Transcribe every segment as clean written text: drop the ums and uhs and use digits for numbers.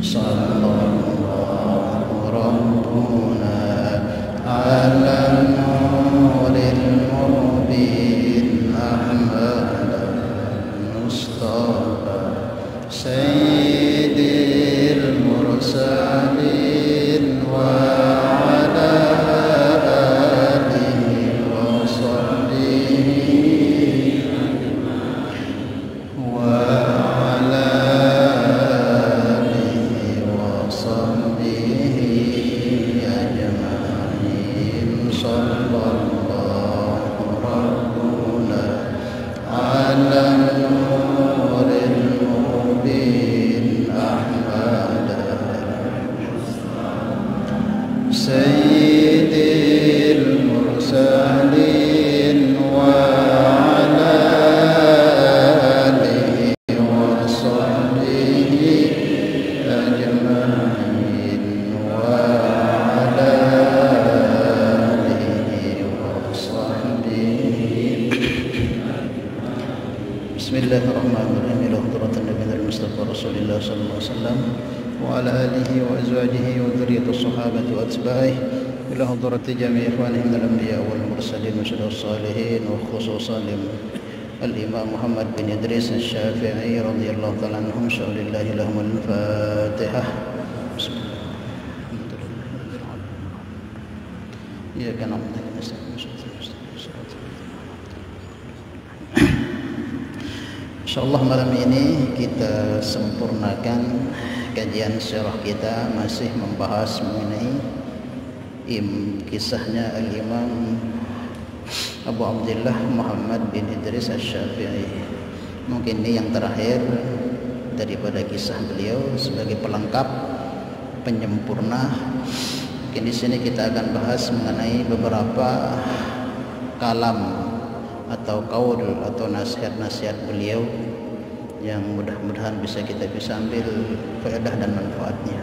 sallallahu rabbuna ala nuril mubin Ahmad Mustafa Sayyidil mursalin wa ala alihi wa sahbihi wa ala alihi wa sahbihi ajma'in sallallahu rabbuna ala nuril mubin Ahmad Sayyidil mursalin wa ala alihi wa sahbihi ajma'in wa ala alihi wa sahbihi. Bismillahirrahmanirrahim. Ila hadratin Nabi Mustafa Rasulullah sallallahu alaihi wasallam wa ala alihi wa azwajihi wa dzurriyyatis sahabati wa atba'ihi ila hadrati jami' ikhwanihim al-anbiya wal mursalin wa syuhadaa'is salihin wa khususan al-Imam Muhammad bin Idris Asy-Syafi'i radhiyallahu ta'ala anhum sya'alillahi lahum al-Fatihah. Ya kana InsyaAllah malam ini kita sempurnakan kajian syarah kita, masih membahas mengenai kisahnya Al-Imam Abu Abdullah Muhammad bin Idris Asy-Syafi'i. Mungkin ini yang terakhir daripada kisah beliau sebagai pelengkap, penyempurna. Mungkin di sini kita akan bahas mengenai beberapa kalam atau qaul atau nasihat-nasihat beliau yang mudah-mudahan bisa ambil faedah dan manfaatnya.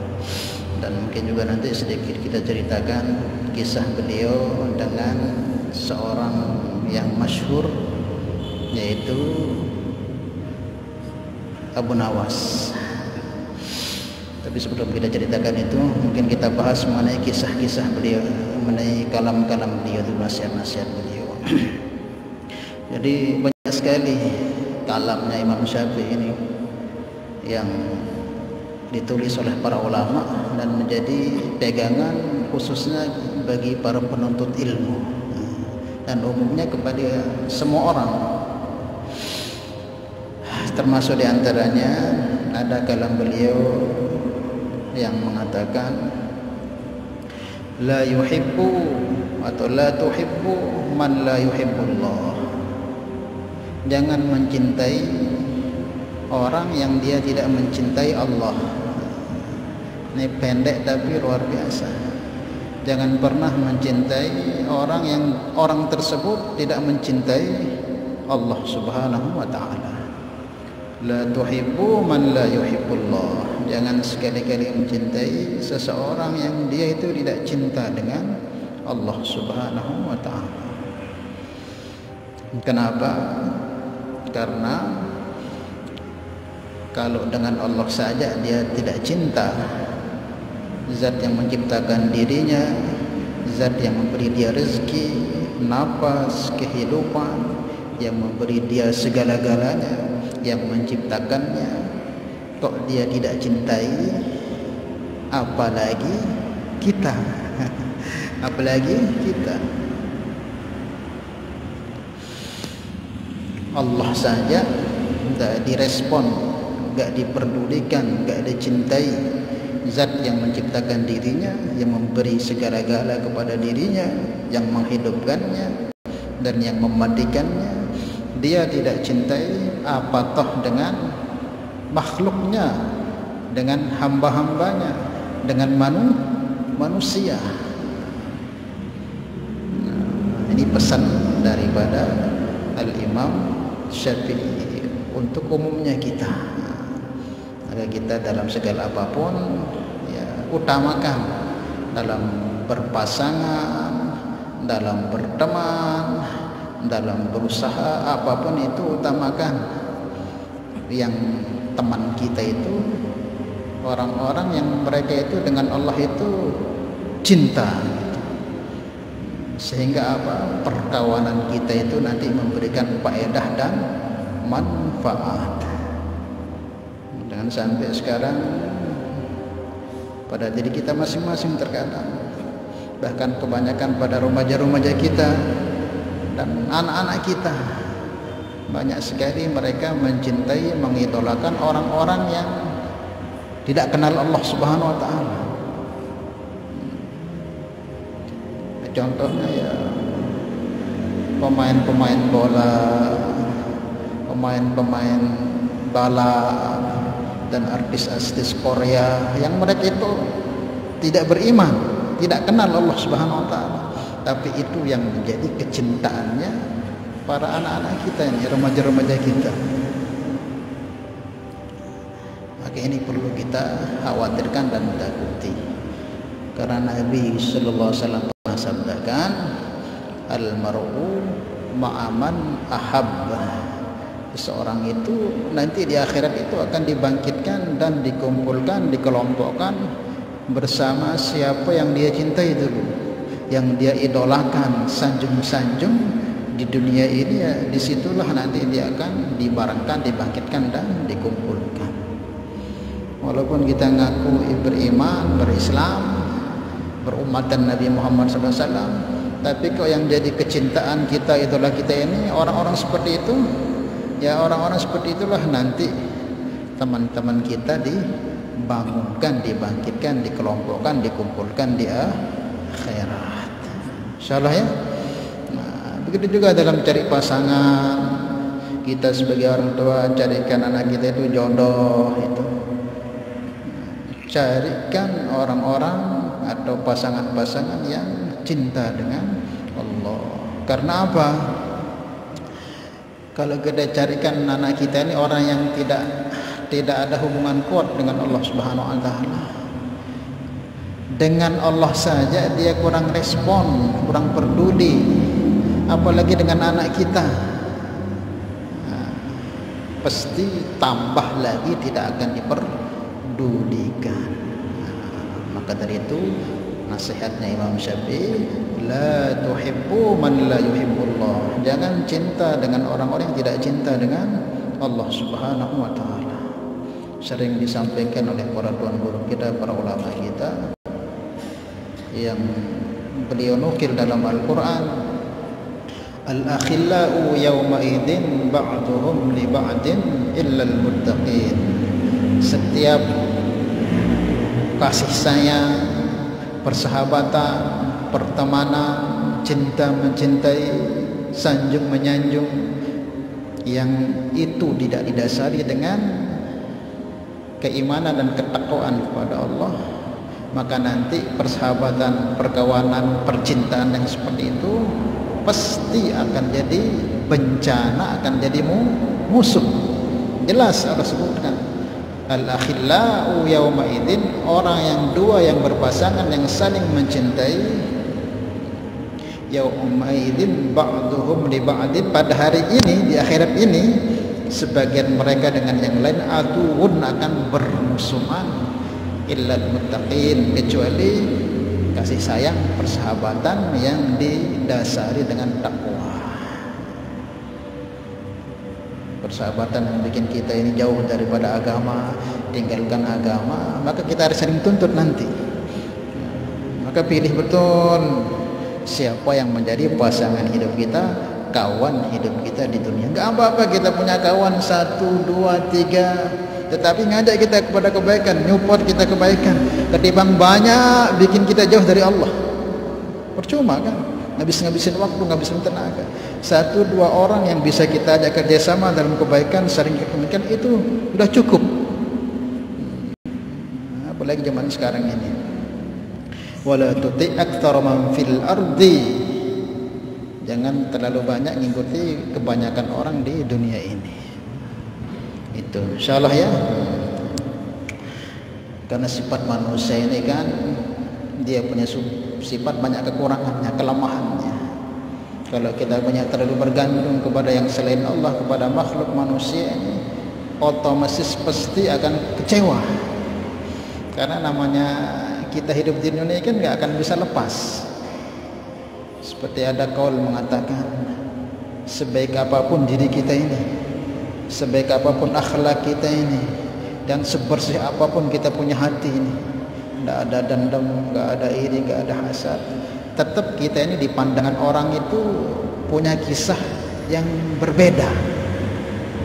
Dan mungkin juga nanti sedikit kita ceritakan kisah beliau dengan seorang yang masyhur, yaitu Abu Nawas. Tapi sebelum kita ceritakan itu, mungkin kita bahas mengenai kisah-kisah beliau, mengenai kalam-kalam beliau, itu nasihat-nasihat beliau. Jadi banyak sekali kalamnya Imam Syafi'i ini yang ditulis oleh para ulama dan menjadi pegangan khususnya bagi para penuntut ilmu dan umumnya kepada semua orang. Termasuk di antaranya ada kalam beliau yang mengatakan la yuhibbu atau la tuhibbu man la yuhibbullah. Jangan mencintai orang yang dia tidak mencintai Allah. Ini pendek tapi luar biasa. Jangan pernah mencintai orang yang orang tersebut tidak mencintai Allah Subhanahu wa taala. La tuhibbu man la yuhibbullah. Jangan sekali-kali mencintai seseorang yang dia itu tidak cinta dengan Allah Subhanahu wa taala. Kenapa? Karena kalau dengan Allah saja dia tidak cinta, zat yang menciptakan dirinya, zat yang memberi dia rezeki, nafas, kehidupan, yang memberi dia segala-galanya, yang menciptakannya, kok dia tidak cintai, apalagi kita. Apalagi kita. Allah saja tidak direspon, tidak diperdulikan, tidak dicintai. Zat yang menciptakan dirinya, yang memberi segala-gala kepada dirinya, yang menghidupkannya dan yang mematikannya, dia tidak cintai, apatah dengan makhluknya, dengan hamba-hambanya, dengan manusia. Ini pesan daripada Al-Imam Syafi'i untuk umumnya kita. Agar kita dalam segala apapun ya, utamakan dalam berpasangan, dalam berteman, dalam berusaha apapun itu utamakan yang teman kita itu orang-orang yang mereka itu dengan Allah itu cinta, sehingga apa, perkawanan kita itu nanti memberikan faedah dan manfaat. Jangan sampai sekarang pada diri kita masing-masing terkadang, bahkan kebanyakan pada remaja-remaja kita dan anak-anak kita, banyak sekali mereka mencintai, mengidolakan orang-orang yang tidak kenal Allah Subhanahu wa taala. Contohnya ya pemain-pemain bola, pemain-pemain bala, dan artis-artis Korea yang mereka itu tidak beriman, tidak kenal Allah Subhanahu wa taala, tapi itu yang menjadi kecintaannya para anak-anak kita ini, remaja-remaja kita. Maka ini perlu kita khawatirkan dan takuti, karena Nabi sallallahu alaihi wasallam sabdakan, al-mar'u ma'aman ahabba. Seseorang itu nanti di akhirat itu akan dibangkitkan dan dikumpulkan, dikelompokkan bersama siapa yang dia cintai dulu, yang dia idolakan, sanjung-sanjung di dunia ini, ya disitulah nanti dia akan dibarengkan, dibangkitkan dan dikumpulkan. Walaupun kita ngaku beriman, berislam, berumatan Nabi Muhammad SAW, tapi kok yang jadi kecintaan kita, idola kita ini orang-orang seperti itu, ya orang-orang seperti itulah nanti teman-teman kita dibangunkan, dibangkitkan, dikelompokkan, dikumpulkan di akhirat, insyaallah ya. Nah, begitu juga dalam cari pasangan, kita sebagai orang tua carikan anak kita itu jodoh, itu carikan orang-orang atau pasangan-pasangan yang cinta dengan Allah. Karena apa? Kalau kita carikan anak kita ini orang yang tidak ada hubungan kuat dengan Allah Subhanahu wa taala, dengan Allah saja dia kurang respon, kurang peduli, apalagi dengan anak kita. Nah, pasti tambah lagi tidak akan diperdulikan. Maka dari itu nasihatnya Imam Syafi'i, la tuhibbu man la yuhibbullah. Jangan cinta dengan orang-orang yang tidak cinta dengan Allah Subhanahu wa taala. Sering disampaikan oleh para tuan guru kita, para ulama kita, yang beliau nukil dalam Al-Qur'an, al-akhillau yawma idzin ba'duhum li ba'din illa al-muttaqin. Setiap kasih sayang, persahabatan, pertemanan, cinta mencintai, sanjung menyanjung, yang itu tidak didasari dengan keimanan dan ketakwaan kepada Allah, maka nanti persahabatan, perkawanan, percintaan yang seperti itu pasti akan jadi bencana, akan jadi musuh. Jelas Allah sebutkan, al-akhillau yawma idzin, orang yang dua yang berpasangan yang saling mencintai, yawma idzin ba'duhum li ba'din, pada hari ini, di akhirat ini, sebagian mereka dengan yang lain aduun, akan bermusuhan, illal muttaqin, kecuali kasih sayang, persahabatan yang didasari dengan takwa. Persahabatan yang bikin kita ini jauh daripada agama, tinggalkan agama, maka kita harus sering tuntut nanti. Maka pilih betul siapa yang menjadi pasangan hidup kita, kawan hidup kita di dunia. Enggak apa-apa kita punya kawan 1, 2, 3, tetapi ngajak kita kepada kebaikan, nyupport kita kebaikan, ketimbang banyak bikin kita jauh dari Allah. Percuma kan, ngabisin waktu, ngabisin tenaga. 1, 2 orang yang bisa kita ajak kerjasama dalam kebaikan, sering kebaikan, itu sudah cukup. Apalagi zaman sekarang ini, wala tuti aktsara man fil ardi, jangan terlalu banyak mengikuti kebanyakan orang di dunia ini. Itu insyaallah ya. Karena sifat manusia ini kan dia punya sifat banyak kekurangannya, kelemahannya. Kalau kita banyak terlalu bergantung kepada yang selain Allah, kepada makhluk manusia ini, otomatis pasti akan kecewa. Karena namanya kita hidup di dunia kan nggak akan bisa lepas. Seperti ada kaul mengatakan, sebaik apapun diri kita ini, sebaik apapun akhlak kita ini, dan sebersih apapun kita punya hati ini, nggak ada dendam, nggak ada iri, nggak ada hasad, tetap kita ini di pandangan orang itu punya kisah yang berbeda.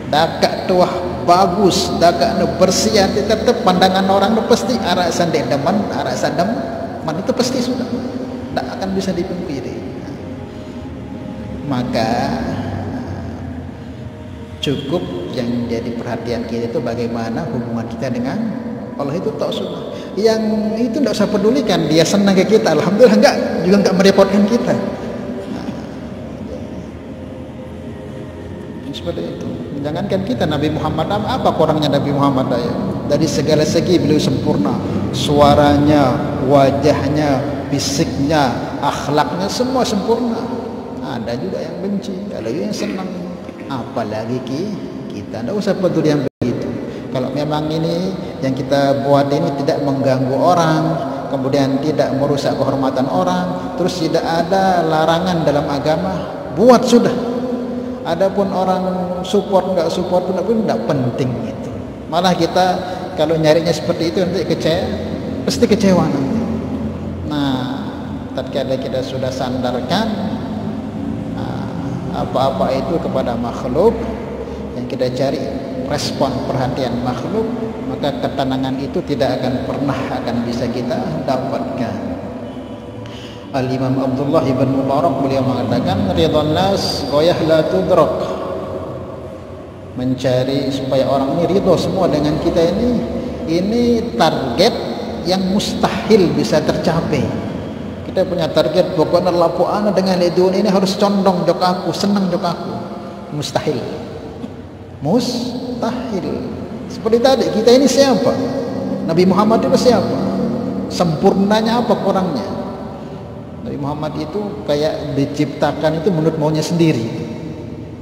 Dakak tuah bagus, dakak bersih, tetap pandangan orang itu pasti arah sandeman, arah sadam, itu pasti sudah tidak akan bisa dipungkiri. Maka cukup yang jadi perhatian kita itu bagaimana hubungan kita dengan Allah itu tak sunnah. Yang itu tidak usah pedulikan, dia senang ke kita, alhamdulillah, juga enggak merepotkan kita. Seperti itu. Jangankan kita, Nabi Muhammad, apa kurangnya Nabi Muhammad ya? Dari segala segi beliau sempurna, suaranya, wajahnya, fisiknya, akhlaknya semua sempurna. Ada juga yang benci, ada juga yang senang. Apalagi kita, tidak usah peduli yang begitu. Kalau memang ini yang kita buat ini tidak mengganggu orang, kemudian tidak merusak kehormatan orang, terus tidak ada larangan dalam agama, buat sudah. Adapun orang support nggak support pun tidak penting itu. Malah kita kalau nyarinya seperti itu nanti pasti kecewa nanti. Nah, tatkala kita sudah sandarkan apa-apa itu kepada makhluk, yang kita cari respon perhatian makhluk, maka ketenangan itu tidak akan pernah bisa kita dapatkan. Al-Imam Abdullah ibn Mubarak beliau mengatakan, ridwan nas ghayah la tudrak, mencari supaya orang ini ridho semua dengan kita ini target yang mustahil bisa tercapai. Kita punya target pokoknya lapu ana dengan dunia ini harus condong jok aku, senang jok aku. Mustahil. Seperti tadi, kita ini siapa? Nabi Muhammad itu siapa? Sempurnanya apa kurangnya? Nabi Muhammad itu kayak diciptakan itu menurut maunya sendiri.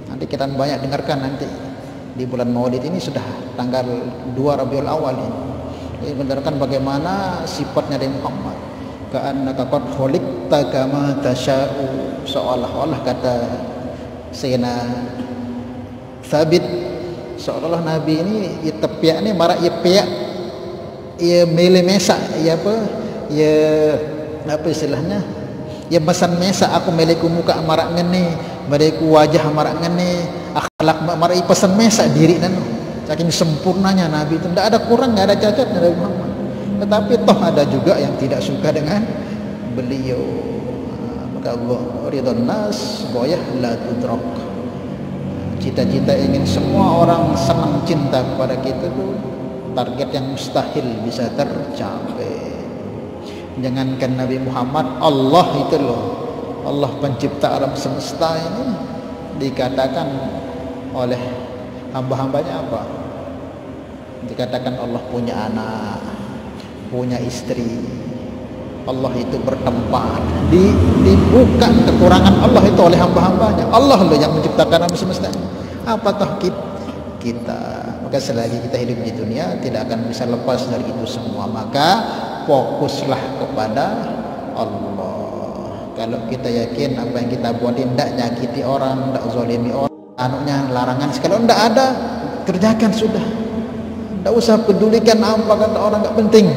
Nanti kita banyak dengarkan nanti di bulan Maulid ini, sudah tanggal 2 Rabiul Awal ini. Jadi mendengarkan bagaimana sifatnya Nabi Muhammad. Ka'annaka qad khuliqta kama tasya'u, seolah-olah kata Sayyidina Thabit, seolah-olah Nabi ini ya tepiak ni marak ya piak ya melemesa ya apa istilahnya, ya pesan mesa aku meleku muka marak ngene, meleku wajah marak ngene, akhlak marak pesan mesa diri dan saking sempurnanya Nabi itu, tidak ada kurang, tidak ada cacat Nabi Muhammad. Tetapi toh ada juga yang tidak suka dengan beliau. Maka ridwan nas ghayah la tudrak, cita-cita ingin semua orang senang cinta kepada kita itu target yang mustahil bisa tercapai. Jangankan Nabi Muhammad, Allah itu loh, Allah pencipta alam semesta ini dikatakan oleh hamba-hambanya apa? Dikatakan Allah punya anak, punya istri. Allah itu bertempat, dibuka kekurangan Allah itu oleh hamba-hambanya. Allah loh yang menciptakan alam semesta. Apakah kita? Maka selagi kita hidup di dunia tidak akan bisa lepas dari itu semua. Maka fokuslah kepada Allah. Kalau kita yakin apa yang kita buat tidak nyakiti orang, tidak zalimi orang, anunya larangan kalau tidak ada, kerjakan sudah. Tidak usah pedulikan apa kata orang, tidak penting.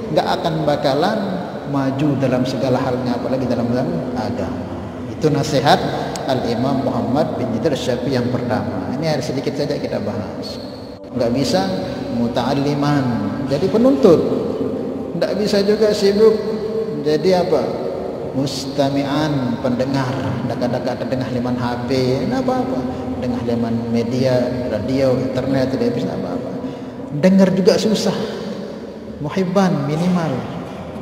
Tidak akan bakalan maju dalam segala halnya, apalagi dalam agama. Itu nasihat Al-Imam Muhammad bin Idris Syafi'i yang pertama. Ini ada sedikit saja kita bahas. Enggak bisa muta'alliman, jadi penuntut. Enggak bisa juga sibuk jadi apa? Mustami'an, pendengar. Dekat-dekat dengar liman HP, apa-apa. Dengar liman media, radio, internet, televisi, apa-apa. Dengar juga susah. Muhibban minimal.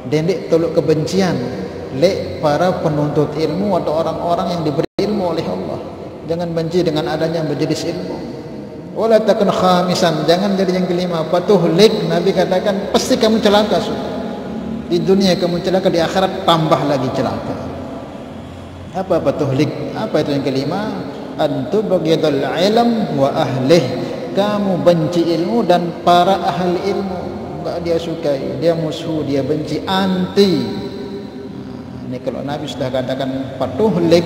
Dendek tolok kebencian lek para penuntut ilmu atau orang-orang yang diberi ilmu oleh Allah. Jangan benci dengan adanya majelis ilmu. Wala takun khamisan, jangan jadi yang kelima. Patuhlik, Nabi katakan pasti kamu celaka. Di dunia kamu celaka, di akhirat tambah lagi celaka. Apa patuhlik? Apa itu yang kelima? Antu bagidul ilm wa ahlih, kamu benci ilmu dan para ahli ilmu. enggak dia sukai, dia musuh, dia benci, anti. Ini kalau Nabi sudah katakan fatuhlik,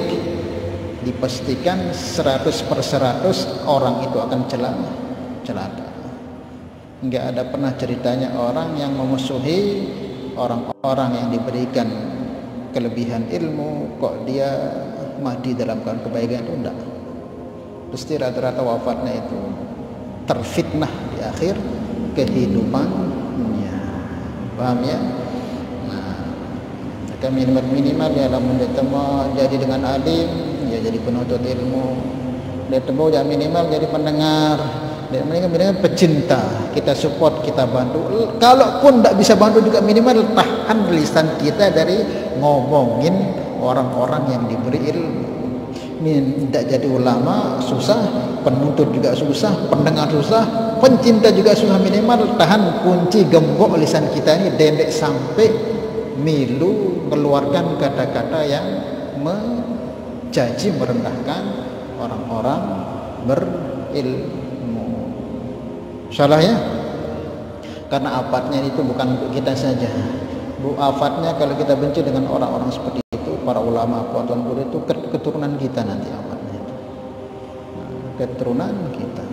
dipastikan 100/100 orang itu akan celaka. Enggak ada pernah ceritanya orang yang memusuhi orang-orang yang diberikan kelebihan ilmu kok dia mati dalam keadaan kebaikan, itu enggak. Pasti rata-rata wafatnya itu terfitnah di akhir kehidupannya. Paham ya? Nah, maka minimal ya lamun ditemu jadi dengan alim, ya jadi penuntut ilmu. Ditemu ya minimal jadi pendengar, dan minimal pecinta. Kita support, kita bantu. Kalaupun tidak bisa bantu juga minimal tahan lisan kita dari ngomongin orang-orang yang diberi ilmu. Tidak jadi ulama susah, penuntut juga susah, pendengar susah, pencinta juga susah. Minimal tahan kunci gembok lisan kita ini dendek sampai milu mengeluarkan kata-kata yang mencaci merendahkan orang-orang berilmu. Salah ya? Karena afatnya itu bukan untuk kita saja. Afatnya kalau kita benci dengan orang-orang seperti itu, para ulama, tuan guru itu keturunan kita nanti afatnya itu. Keturunan kita.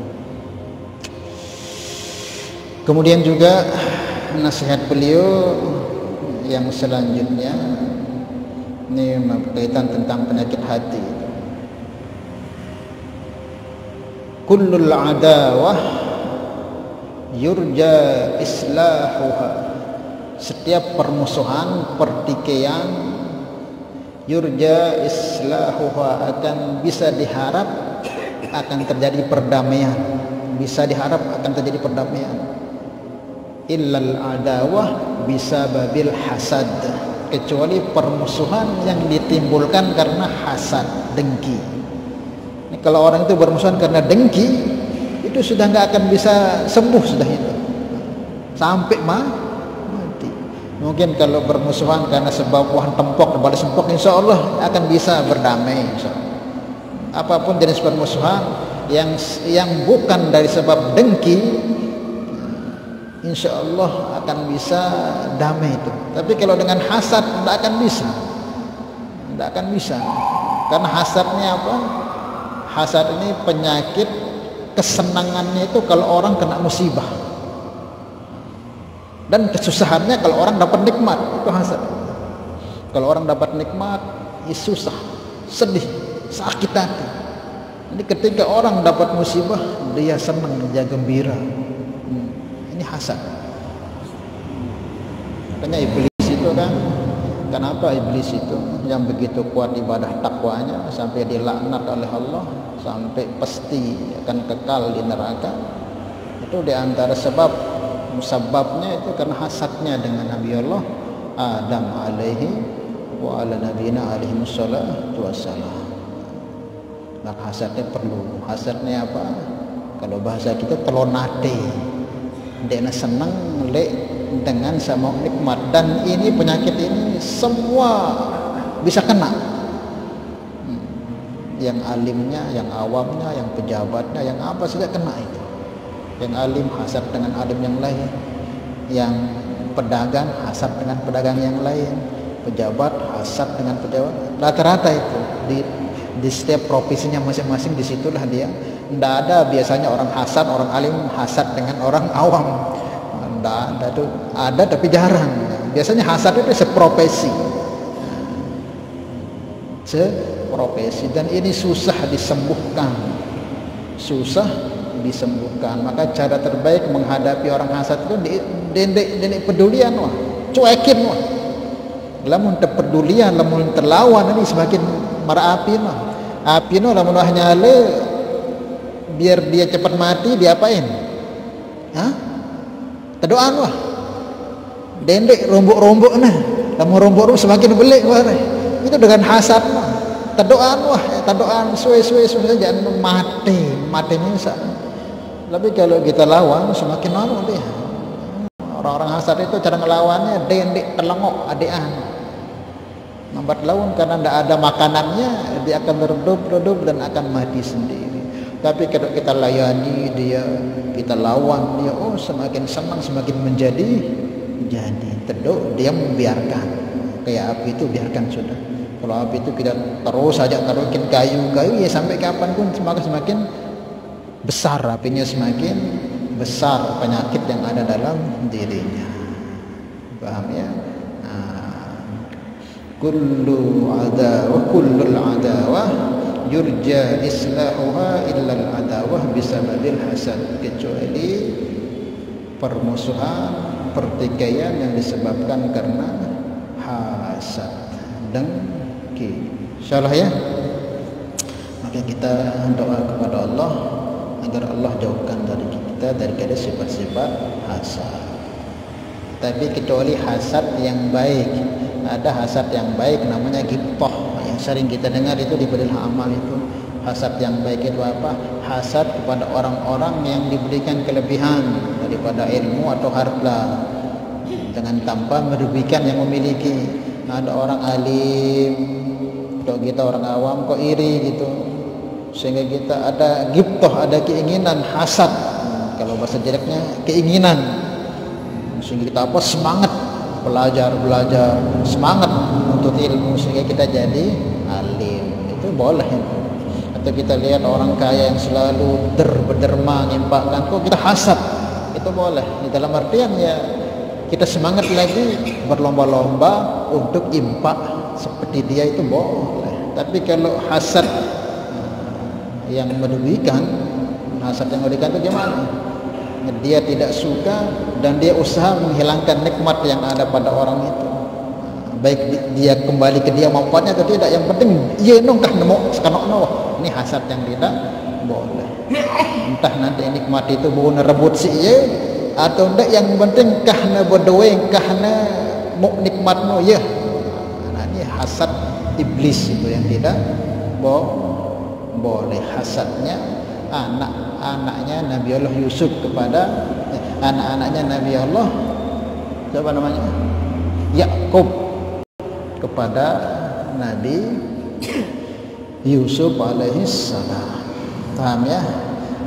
Kemudian juga nasihat beliau yang selanjutnya ini berkaitan tentang penyakit hati. Kullul adawah yurja islahuha. Setiap permusuhan, pertikaian, yurja islahuha, akan bisa diharap akan terjadi perdamaian. Bisa diharap akan terjadi perdamaian. Illal adawah bisa babil hasad, kecuali permusuhan yang ditimbulkan karena hasad, dengki. Ini kalau orang itu bermusuhan karena dengki, itu sudah nggak akan bisa sembuh sudah itu, sampai mati. Mungkin kalau bermusuhan karena sebab buah tempok balas tempok, insya Allah akan bisa berdamai. Insya Allah. Apapun jenis permusuhan yang bukan dari sebab dengki, insya Allah akan bisa damai itu. Tapi kalau dengan hasad tidak akan bisa, tidak akan bisa. Karena hasadnya apa? Hasad ini penyakit kesenangannya itu kalau orang kena musibah, dan kesusahannya kalau orang dapat nikmat, itu hasad. Kalau orang dapat nikmat, ya susah, sedih, sakit hati. Jadi ketika orang dapat musibah, dia senang, dia gembira. Ini hasad. Makanya iblis itu kan, kenapa iblis itu yang begitu kuat ibadah takwanya sampai dilaknat oleh Allah, sampai pasti akan kekal di neraka? Itu diantara sebabnya itu karena hasadnya dengan Nabi Allah Adam alaihi wa ala nabiyina alaihi wassalatu wassalam. Maka hasadnya perlu. Hasadnya apa? Kalau bahasa kita telonate, dia senang lek dengan sama nikmat. Dan ini penyakit ini semua bisa kena, yang alimnya, yang awamnya, yang pejabatnya, yang apa saja kena itu. Yang alim hasad dengan alim yang lain, yang pedagang hasad dengan pedagang yang lain, pejabat hasad dengan pejabat. Rata-rata itu di setiap profesinya masing-masing, disitulah dia. Tidak ada biasanya orang hasad, orang alim hasad dengan orang awam. Tidak ada, itu ada tapi jarang. Biasanya hasad itu seprofesi, dan ini susah disembuhkan, Maka cara terbaik menghadapi orang hasad itu dendek pedulian, wah, cuekin, wah. Lamun terpedulian, lamun terlawan, ini semakin merapi, wah. Api no lamun wah nyale, biar dia cepat mati, diapain? Hah? Tedoan, wah. Dendek rombok-rombok nah, lamun rombok semakin belik, wah. Itu dengan hasad, wah. Tedoan, wah, tedoan suwe-suwe saja, jangan mati bisa. Tapi kalau kita lawan semakin lama dia. Orang-orang hasad itu cara ngelawannya dendek telengok adean. Lambat laun karena tidak ada makanannya, dia akan redup dan akan mati sendiri. Tapi kalau kita layani dia, kita lawan dia, oh semakin senang, semakin menjadi jadi. Teduk dia membiarkan. Kayak api itu biarkan sudah. Kalau api itu kita terus saja taruhin kayu-kayu, ya sampai kapanpun semakin besar apinya, semakin besar penyakit yang ada dalam dirinya. Paham ya? Kullul adawah yurja islahuha illal adawah bisababil hasad, kecuali permusuhan, pertikaian yang disebabkan karena hasad, dengki. Insyaallah ya. Maka kita doa kepada Allah agar Allah jauhkan dari kita daripada sifat-sifat hasad. Tapi kecuali hasad yang baik. Ada hasad yang baik namanya ghibthah, yang sering kita dengar itu di Badil Amal itu. Hasad yang baik itu apa? Hasad kepada orang-orang yang diberikan kelebihan daripada ilmu atau harta dengan tanpa merugikan yang memiliki. Ada orang alim, kalau kita orang awam kok iri gitu, sehingga kita ada ghibthah, ada keinginan, hasad, kalau bahasa jeleknya keinginan, sehingga kita apa, semangat belajar, semangat untuk ilmu sehingga kita jadi alim. Itu boleh. Atau kita lihat orang kaya yang selalu berderma menyimpakkan, kok kita hasad, itu boleh. Di dalam artian ya kita semangat lagi berlomba-lomba untuk impak seperti dia, itu boleh. Tapi kalau hasad yang merugikan, hasad yang merugikan itu gimana? Dia tidak suka dan dia usaha menghilangkan nikmat yang ada pada orang itu, baik dia kembali ke dia manfaatnya atau tidak, yang penting ia nongkah nemu sekanok no. Ini hasad yang tidak boleh. Entah nanti nikmat itu mau rebut si ia atau tidak, yang penting kahna berdoa, kahna mau nikmat no ya. Nah, ini hasad iblis itu yang tidak boleh. Hasadnya anak-anaknya Nabi Allah Yusuf kepada anak-anaknya Nabi Allah, siapa namanya, Yakub, kepada Nabi Yusuf alaihissalam. Paham ya?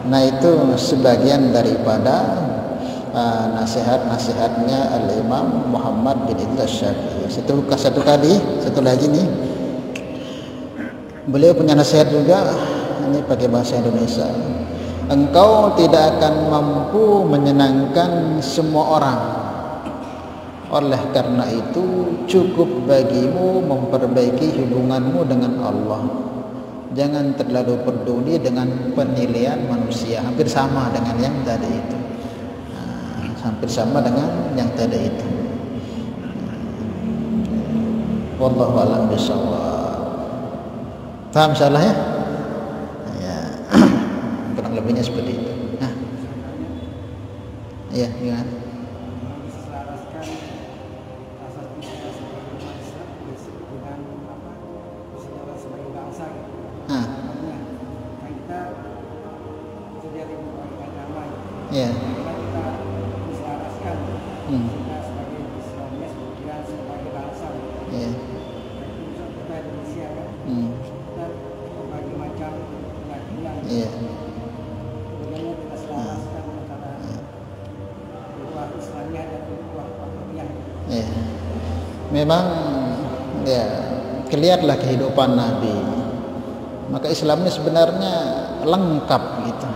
Nah itu sebagian daripada nasihat-nasihatnya Al-Imam Muhammad bin Idris Syafi'i. Satu lagi nih, beliau punya nasihat juga. Ini pakai bahasa Indonesia. Engkau tidak akan mampu menyenangkan semua orang. Oleh karena itu cukup bagimu memperbaiki hubunganmu dengan Allah. Jangan terlalu peduli dengan penilaian manusia. Hampir sama dengan yang tadi itu. Hampir sama dengan yang tadi itu. Wallahu a'lam bishawab. Paham salah ya? Kurang lebihnya seperti itu. Nah, iya gimana? Ya. Memang ya kelihatlah kehidupan Nabi. Maka Islam ini sebenarnya lengkap gitu.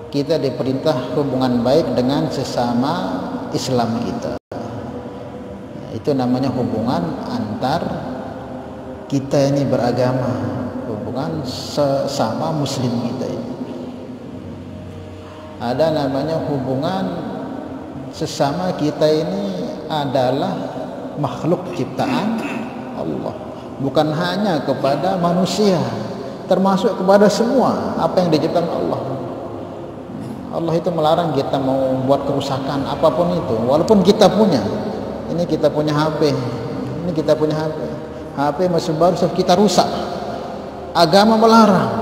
Kita diperintah hubungan baik dengan sesama Islam kita. Itu namanya hubungan antar kita ini beragama, hubungan sesama Muslim kita ini. Ada namanya hubungan sesama kita ini adalah makhluk ciptaan Allah, bukan hanya kepada manusia, termasuk kepada semua apa yang diciptakan Allah. Allah itu melarang kita mau buat kerusakan apapun itu, walaupun kita punya. Ini kita punya HP, ini kita punya HP masih baru kita rusak. Agama melarang,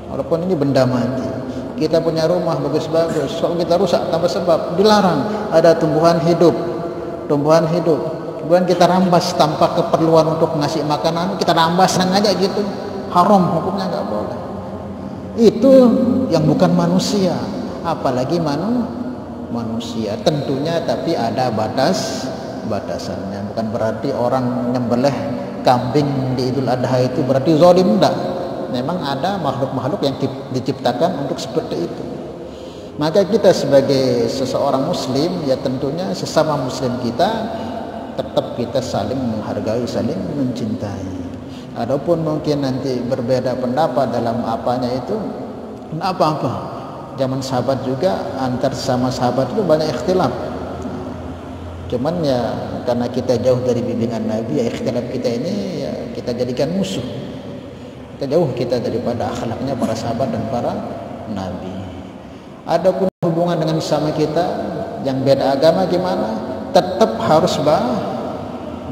walaupun ini benda mati. Kita punya rumah bagus-bagus, kalau kita rusak tanpa sebab, dilarang. Ada tumbuhan hidup, kemudian kita rampas tanpa keperluan untuk ngasih makanan, kita rampas sengaja gitu, haram, hukumnya nggak boleh. itu yang bukan manusia, apalagi manusia tentunya, tapi ada batasannya. Bukan berarti orang nyembelih kambing di Idul Adha itu berarti zalim, enggak. Memang ada makhluk-makhluk yang diciptakan untuk seperti itu. Maka kita sebagai seseorang muslim, ya tentunya sesama muslim kita tetap kita saling menghargai, saling mencintai. Adapun mungkin nanti berbeda pendapat dalam apanya itu, enggak apa-apa. Zaman sahabat juga antar sama sahabat itu banyak ikhtilaf. Cuman ya karena kita jauh dari bimbingan Nabi, ya ikhtilaf kita ini ya kita jadikan musuh. Kita jauh daripada akhlaknya para sahabat dan para nabi. Adapun hubungan dengan sesama kita yang beda agama gimana? Tetap harus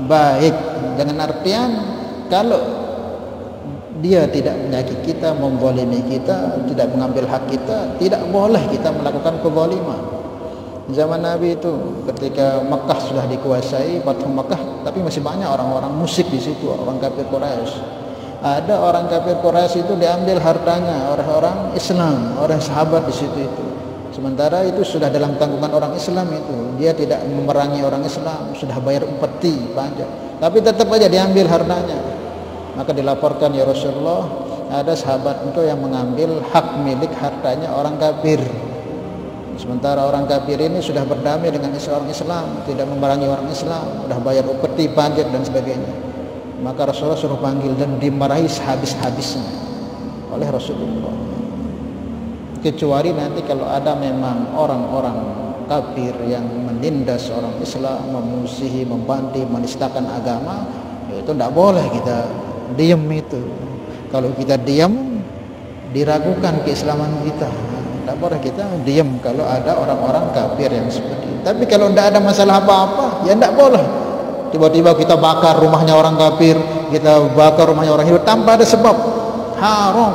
baik. Dengan artian kalau dia tidak menyakiti kita, membolimi kita, tidak mengambil hak kita, tidak boleh kita melakukan kezaliman. Zaman Nabi itu ketika Mekah sudah dikuasai, Fathu Mekah, tapi masih banyak orang-orang musyrik di situ, orang kafir Quraisy. Ada orang kafir Quraisy itu diambil hartanya oleh orang Islam, orang sahabat di situ itu. Sementara itu sudah dalam tanggungan orang Islam itu, dia tidak memerangi orang Islam, sudah bayar upeti pajak, tapi tetap aja diambil hartanya. Maka dilaporkan, ya Rasulullah, ada sahabat engkau yang mengambil hak milik hartanya orang kafir. Sementara orang kafir ini sudah berdamai dengan orang Islam, tidak memerangi orang Islam, sudah bayar upeti, pajak dan sebagainya. Maka Rasulullah suruh panggil dan dimarahi sehabis-habisnya oleh Rasulullah. Kecuali nanti kalau ada memang orang-orang kafir yang menindas orang Islam, memusuhi, membanting, menistakan agama, itu tidak boleh kita diam itu. Kalau kita diam, diragukan keislaman kita. Tidak boleh kita diam kalau ada orang-orang kafir yang seperti itu. Tapi kalau tidak ada masalah apa-apa, ya tidak boleh. Tiba-tiba kita bakar rumahnya orang kafir, kita bakar rumahnya orang hidup tanpa ada sebab, haram.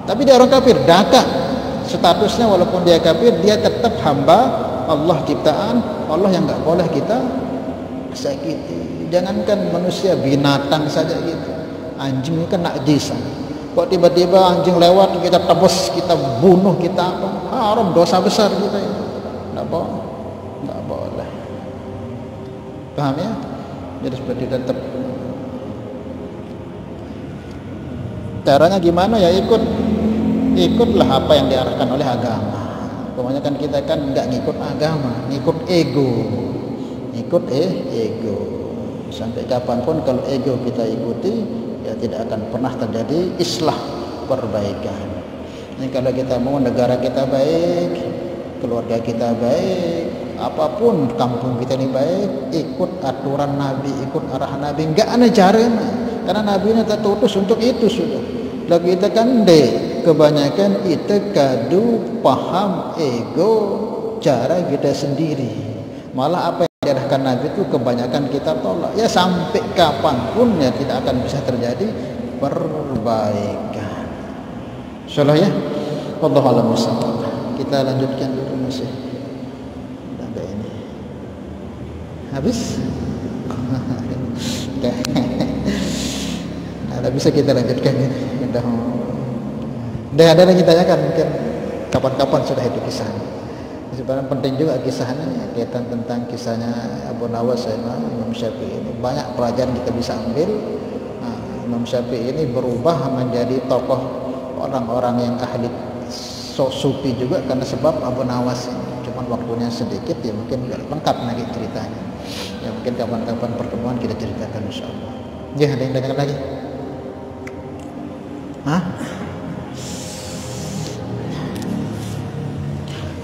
Tapi dia orang kafir, daka statusnya, walaupun dia kafir, dia tetap hamba Allah ciptaan Allah yang nggak boleh kita sakiti. Jangankan manusia, binatang saja gitu. Anjing ini kan najis. Kok tiba-tiba anjing lewat kita tebus, kita bunuh, kita apa? Haram, dosa besar kita itu. Nggak boleh. Paham ya? Jadi seperti tetap caranya gimana ya, ikutlah apa yang diarahkan oleh agama. Kebanyakan kita kan nggak ngikut agama, ngikut ego. Sampai kapanpun kalau ego kita ikuti, ya tidak akan pernah terjadi islah, perbaikan. Ini kalau kita mau negara kita baik, keluarga kita baik, apapun kampung kita ini baik, ikut aturan Nabi, ikut arah Nabi, enggak ada caranya. Karena Nabi ini tertutus untuk itu sudah. Lagi kita kan kebanyakan itu kadu paham ego cara kita sendiri. Malah apa yang diarahkan Nabi itu kebanyakan kita tolak. Ya sampai kapanpun ya tidak akan bisa terjadi perbaikan. Insyaallah ya. Wallahu a'lam bishawab. Kita lanjutkan dulu masih. Ada ini. Habis? Nah, bisa kita lanjutkan ini. Udah ada yang ditanyakan mungkin kapan-kapan sudah itu kisahnya. Sebenarnya penting juga kisahnya, kaitan tentang kisahnya Abu Nawas sama Imam Syafi'i ini. Banyak pelajaran kita bisa ambil. Nah, Imam Syafi'i ini berubah menjadi tokoh orang-orang yang ahli sufi juga karena sebab Abu Nawas ini. Cuman waktunya sedikit ya, mungkin lengkap lagi ceritanya. Ya mungkin kapan-kapan pertemuan kita ceritakan insyaallah. Ya, ada yang tanyakan lagi? Hah?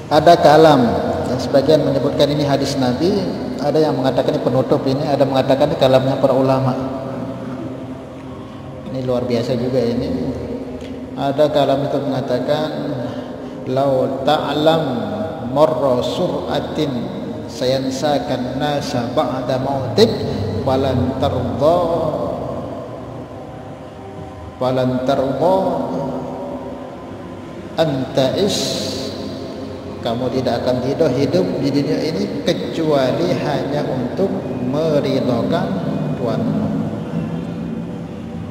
Ada kalam yang sebagian menyebutkan ini hadis Nabi, ada yang mengatakan ini penutup, ini ada mengatakan ini kalamnya para ulama. Ini luar biasa juga ini. Ada kalam itu mengatakan lau ta'lam marra sur'atin sayansakan nasa ba'da mautik falan tarda anta'is, kamu tidak akan hidup di dunia ini kecuali hanya untuk meridhokan Tuhanmu.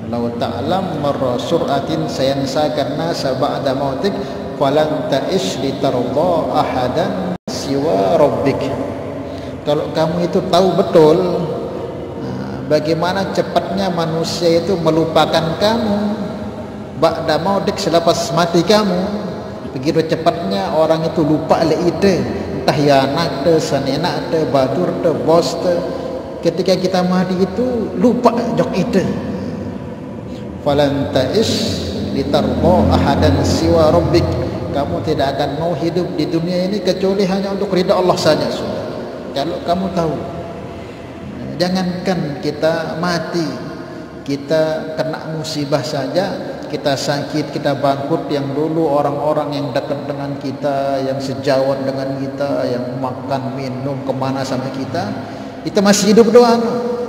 Lau ta'lam marra sur'atin sayansakan nasa ba'da mautik falan ta'ish litarda ahadan siwa rabbik. Kalau kamu itu tahu betul bagaimana cepatnya manusia itu melupakan kamu ba'da mautik, selepas mati kamu, begitu cepatnya orang itu lupa le ide, entah ya anak te, sanenak te, batur te, bos te. Ketika kita mati itu lupa jok ide. Falan ta'ish litarda ahadan siwa rabbik. Kamu tidak akan mau hidup di dunia ini kecuali hanya untuk ridha Allah saja. Sudah. Kalau kamu tahu, jangankan kita mati, kita kena musibah saja, kita sakit, kita bangkrut, yang dulu orang-orang yang dekat dengan kita, yang sejawat dengan kita, yang makan minum kemana sama kita, kita masih hidup doang.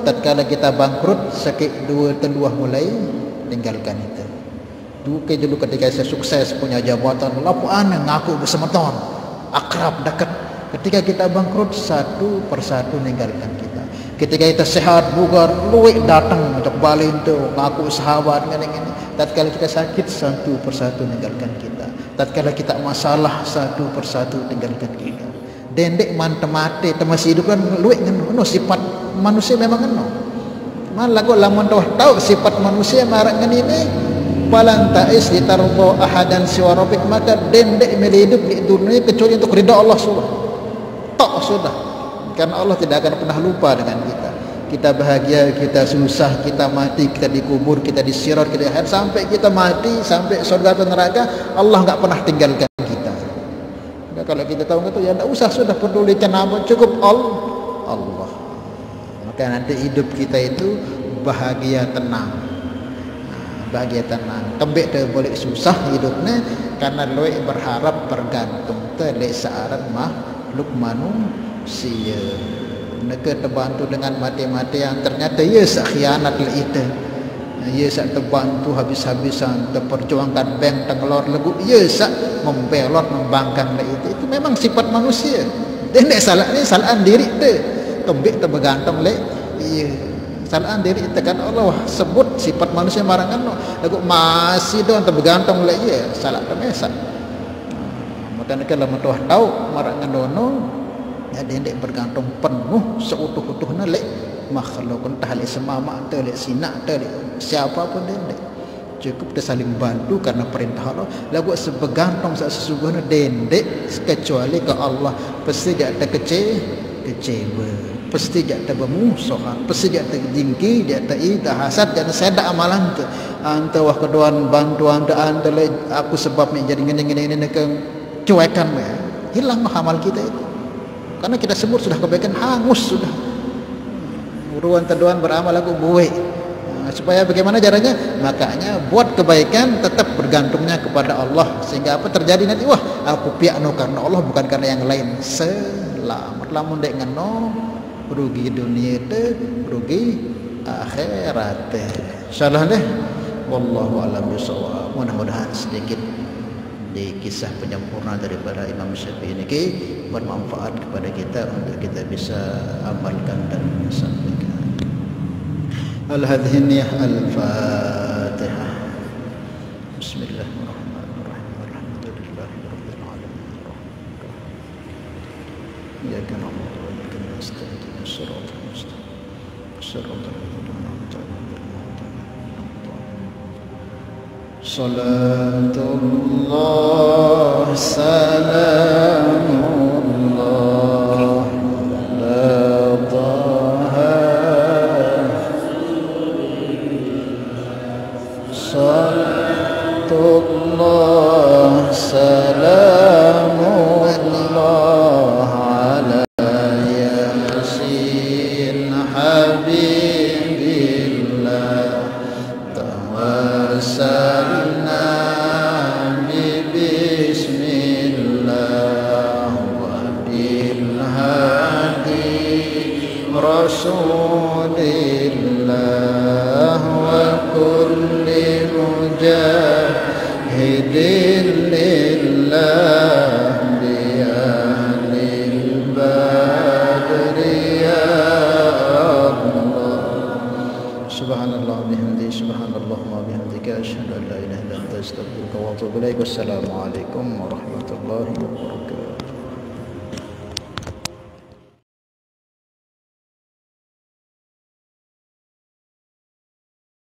Tatkala kita bangkrut, sakit dua teluah mulai tinggalkan itu. Dulu ketika saya sukses punya jabatan, lapu aneh ngaku bersemeton, akrab dekat. Ketika kita bangkrut, satu persatu ninggalkan kita. Ketika kita sehat bugar, luwek datang untuk balik itu ngaku sahabat dengan ini. Tatkala kita sakit, satu persatu ninggalkan kita. Tatkala kita masalah, satu persatu tinggalkan kita. Dendek mantap mati, masih hidup kan luwek ngeno sifat manusia memang ngeno. Malah kok lamun tahu sifat manusia marang ngene ini, falan ta'is litarda ahadan siwa rabbik, maka dendek hidup di dunia kecuali untuk ridha Allah subhanahu. Tok sudah. Karena Allah tidak akan pernah lupa dengan kita. Kita bahagia, kita susah, kita mati, kita dikubur, kita disirat, kita sampai kita mati, sampai surga atau neraka, Allah enggak pernah tinggalkan kita. Nah, kalau kita tahu itu ya enggak usah sudah pedulikan apa, cukup Allah. Maka nanti hidup kita itu bahagia tenang. Bahagia tenang. Tembik tu boleh susah hidupnya karena loe berharap bergantung te searat makhluk manusia. Mereka terbantu dengan mati-mati yang ternyata ia sakhianat le itu. Ia sak terbantu habis-habisan terperjuangkan bank tengelor legu. Ia sak membelot membangkang le itu. Itu memang sifat manusia. Dia tidak salah ni salaan diri tu. Tembik terbergantung le. Ia salaan diri itu kan Allah sebut sifat manusia marangan no. Lagu masih doang terbergantung le ia salah termesak. Maka kalau mentuah tahu marangan dono. Ya dia bergantung penuh seutuh-utuhnya le makhluk entah le semama atau le sinak atau le siapa pun dia cukup dia saling bantu karena perintah Allah. Lagu sebegantung sesungguhnya dendek kecuali ke Allah pasti dia ada kecewa, pasti dia ada bermusuhan, pasti dia ada jengki, dia ada ida hasad dan sedak amalan tu anta wah keduan bantuan anta le aku sebab ni jadi ngene-ngene ke cuekan hilang amal kita itu. Karena kita sebut sudah kebaikan hangus sudah. Uruan teduan beramal aku buai. Supaya bagaimana caranya? Makanya buat kebaikan tetap bergantungnya kepada Allah. Sehingga apa terjadi nanti? Wah, aku piakno karena Allah bukan karena yang lain. Selamat. Lamun dek ngeno rugi dunia itu, rugi akhirat. Insyaallah deh. Wallahu a'lam bishawab. Mudah-mudahan sedikit di kisah penyempurna daripada Imam Syafi'i ini bermanfaat kepada kita untuk kita bisa amalkan dan sampaikan. Al-hadhiniyah al-Fatihah. Bismillahirrahmanirrahim. Alhamdulillahirabbil alamin. Iyyaka na'budu wa iyyaka nasta'in. Ihdinas siratal mustaqim. Shiratal ladzina an'amta 'alaihim. Salatullah salamullah la taha salatullah salamullah ala yasin habibillah tawassalna Rasulillah wa kulli mujahidin lillah bi ahlil badri ya Allah. Subhanallah bihamdi subhanallah ilaha illa anta astaghfiruka wa atubu ilaik. Wassalamualaikum warahmatullahi wabarakatuh.